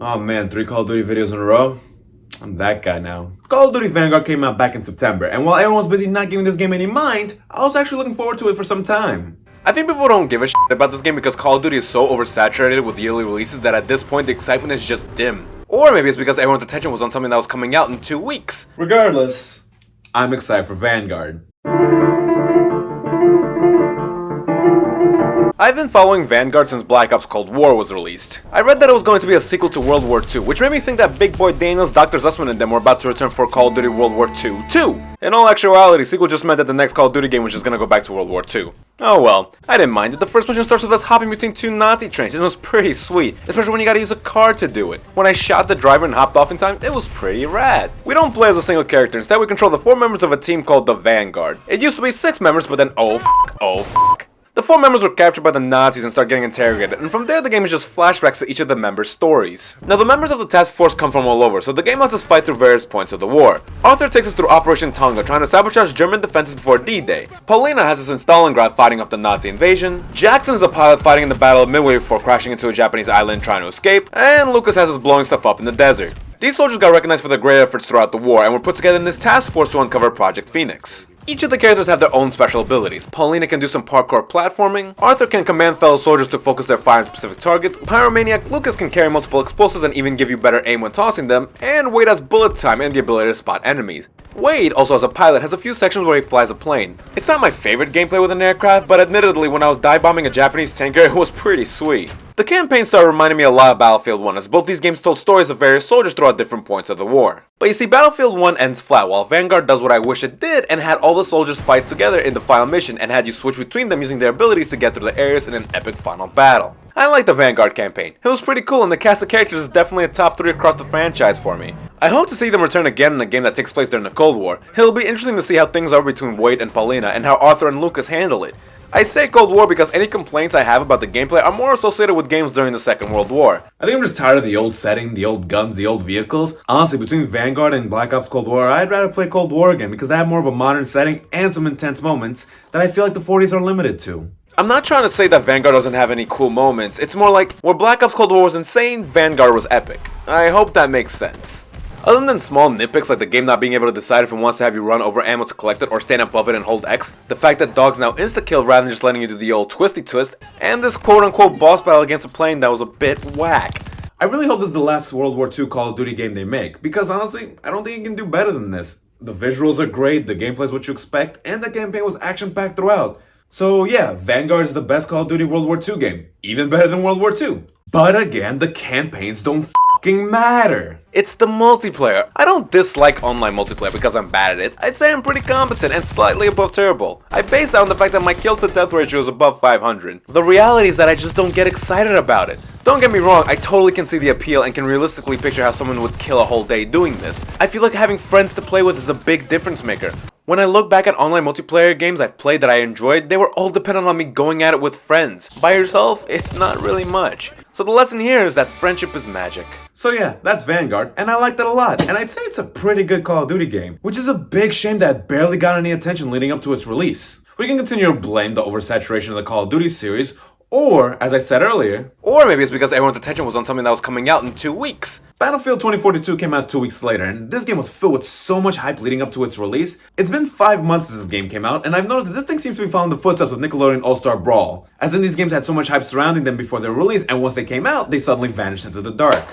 Oh man, 3 Call of Duty videos in a row? I'm that guy now. Call of Duty Vanguard came out back in September, and while everyone was busy not giving this game any mind, I was actually looking forward to it for some time. I think people don't give a shit about this game because Call of Duty is so oversaturated with yearly releases that at this point the excitement is just dim. Or maybe it's because everyone's attention was on something that was coming out in 2 weeks. Regardless, I'm excited for Vanguard. I've been following Vanguard since Black Ops Cold War was released. I read that it was going to be a sequel to World War II, which made me think that Big Boy Daniels, Dr. Zussman and them were about to return for Call of Duty World War II too. In all actuality, sequel just meant that the next Call of Duty game was just gonna go back to World War II. Oh well, I didn't mind it. The first mission starts with us hopping between 2 Nazi trains, and it was pretty sweet, especially when you gotta use a car to do it. When I shot the driver and hopped off in time, it was pretty rad. We don't play as a single character, instead we control the 4 members of a team called the Vanguard. It used to be 6 members, but then oh f**k. The 4 members were captured by the Nazis and start getting interrogated, and from there the game is just flashbacks to each of the members' stories. Now the members of the task force come from all over, so the game lets us fight through various points of the war. Arthur takes us through Operation Tonga, trying to sabotage German defenses before D-Day. Paulina has us in Stalingrad fighting off the Nazi invasion. Jackson is a pilot fighting in the Battle of Midway before crashing into a Japanese island trying to escape. And Lucas has us blowing stuff up in the desert. These soldiers got recognized for their great efforts throughout the war and were put together in this task force to uncover Project Phoenix. Each of the characters have their own special abilities. Paulina can do some parkour platforming, Arthur can command fellow soldiers to focus their fire on specific targets, Pyromaniac Lucas can carry multiple explosives and even give you better aim when tossing them, and Wade has bullet time and the ability to spot enemies. Wade, also as a pilot, has a few sections where he flies a plane. It's not my favorite gameplay with an aircraft, but admittedly when I was dive bombing a Japanese tanker it was pretty sweet. The campaign started reminding me a lot of Battlefield 1, as both these games told stories of various soldiers throughout different points of the war. But you see, Battlefield 1 ends flat, while Vanguard does what I wish it did and had all the soldiers fight together in the final mission and had you switch between them using their abilities to get through the areas in an epic final battle. I like the Vanguard campaign. It was pretty cool and the cast of characters is definitely a top 3 across the franchise for me. I hope to see them return again in a game that takes place during the Cold War. It'll be interesting to see how things are between Wade and Paulina and how Arthur and Lucas handle it. I say Cold War because any complaints I have about the gameplay are more associated with games during the Second World War. I think I'm just tired of the old setting, the old guns, the old vehicles. Honestly, between Vanguard and Black Ops Cold War, I'd rather play Cold War again because they have more of a modern setting and some intense moments that I feel like the 40s are limited to. I'm not trying to say that Vanguard doesn't have any cool moments, it's more like, where Black Ops Cold War was insane, Vanguard was epic. I hope that makes sense. Other than small nitpicks like the game not being able to decide if it wants to have you run over ammo to collect it or stand above it and hold X, the fact that dogs now insta-kill rather than just letting you do the old twisty twist, and this quote-unquote boss battle against a plane that was a bit whack. I really hope this is the last World War II Call of Duty game they make, because honestly, I don't think you can do better than this. The visuals are great, the gameplay is what you expect, and the campaign was action-packed throughout. So yeah, Vanguard is the best Call of Duty World War II game, even better than World War II. But again, the campaigns don't fucking matter. It's the multiplayer. I don't dislike online multiplayer because I'm bad at it. I'd say I'm pretty competent and slightly above terrible. I base that on the fact that my kill to death ratio is above 500. The reality is that I just don't get excited about it. Don't get me wrong, I totally can see the appeal and can realistically picture how someone would kill a whole day doing this. I feel like having friends to play with is a big difference maker. When I look back at online multiplayer games I've played that I enjoyed, they were all dependent on me going at it with friends. By yourself, it's not really much. So the lesson here is that friendship is magic. So yeah, that's Vanguard, and I liked it a lot, and I'd say it's a pretty good Call of Duty game, which is a big shame that it barely got any attention leading up to its release. We can continue to blame the oversaturation of the Call of Duty series, or, as I said earlier, or maybe it's because everyone's attention was on something that was coming out in 2 weeks. Battlefield 2042 came out 2 weeks later, and this game was filled with so much hype leading up to its release. It's been 5 months since this game came out, and I've noticed that this thing seems to be following the footsteps of Nickelodeon All-Star Brawl, as in these games had so much hype surrounding them before their release, and once they came out, they suddenly vanished into the dark.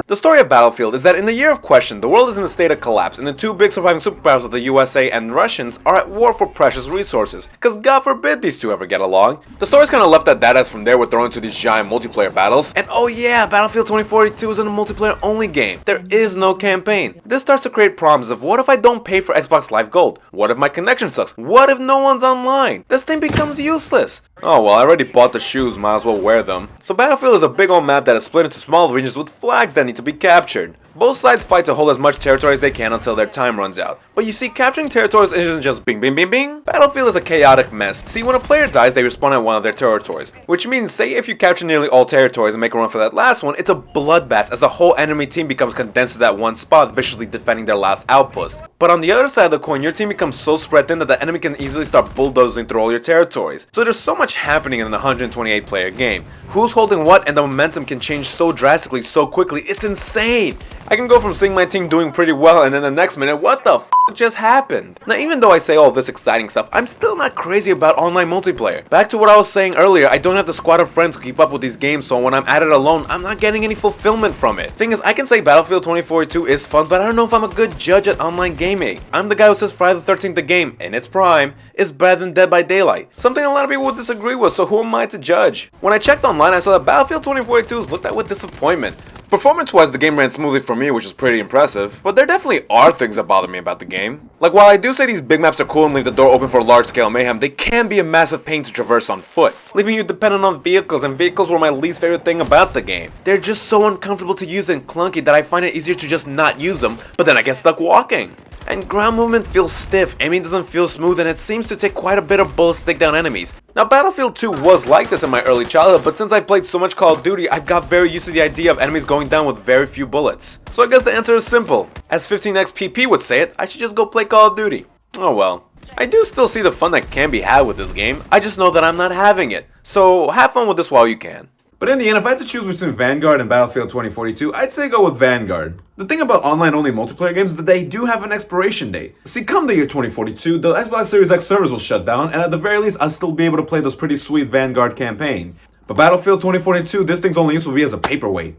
The story of Battlefield is that in the year of question, the world is in a state of collapse, and the 2 big surviving superpowers of the USA and Russians are at war for precious resources, cause God forbid these 2 ever get along. The story's kinda left at that, as from there we're thrown into these giant multiplayer battles, and oh yeah, Battlefield 2042 isn't a multiplayer only game. There is no campaign. This starts to create problems of what if I don't pay for Xbox Live Gold? What if my connection sucks? What if no one's online? This thing becomes useless. Oh well, I already bought the shoes, might as well wear them. So Battlefield is a big old map that is split into small regions with flags that need to be captured. Both sides fight to hold as much territory as they can until their time runs out. But you see, capturing territories isn't just bing bing bing bing. Battlefield is a chaotic mess. See, when a player dies, they respawn at one of their territories. Which means, say if you capture nearly all territories and make a run for that last one, it's a bloodbath as the whole enemy team becomes condensed to that one spot, viciously defending their last outpost. But on the other side of the coin, your team becomes so spread thin that the enemy can easily start bulldozing through all your territories. So there's so much happening in an 128 player game. Who's holding what, and the momentum can change so drastically so quickly, it's insane! I can go from seeing my team doing pretty well and then the next minute, what the f just happened? Now, even though I say all this exciting stuff, I'm still not crazy about online multiplayer. Back to what I was saying earlier, I don't have the squad of friends to keep up with these games, so when I'm at it alone, I'm not getting any fulfillment from it. Thing is, I can say Battlefield 2042 is fun, but I don't know if I'm a good judge at online gaming. I'm the guy who says Friday the 13th the game, in its prime, is better than Dead by Daylight. Something a lot of people would disagree with, so who am I to judge? When I checked online, I saw that Battlefield 2042 is looked at with disappointment. Performance-wise, the game ran smoothly for me, which is pretty impressive, but there definitely are things that bother me about the game. Like, while I do say these big maps are cool and leave the door open for large-scale mayhem, they can be a massive pain to traverse on foot, leaving you dependent on vehicles, and vehicles were my least favorite thing about the game. They're just so uncomfortable to use and clunky that I find it easier to just not use them, but then I get stuck walking. And ground movement feels stiff, aiming doesn't feel smooth, and it seems to take quite a bit of bullets to take down enemies. Now, Battlefield 2 was like this in my early childhood, but since I played so much Call of Duty, I've got very used to the idea of enemies going down with very few bullets. So I guess the answer is simple. As 15xpp would say it, I should just go play Call of Duty. Oh well. I do still see the fun that can be had with this game, I just know that I'm not having it. So have fun with this while you can. But in the end, if I had to choose between Vanguard and Battlefield 2042, I'd say go with Vanguard. The thing about online-only multiplayer games is that they do have an expiration date. See, come the year 2042, the Xbox Series X servers will shut down, and at the very least, I'll still be able to play those pretty sweet Vanguard campaign. But Battlefield 2042, this thing's only use will be as a paperweight.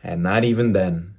And not even then.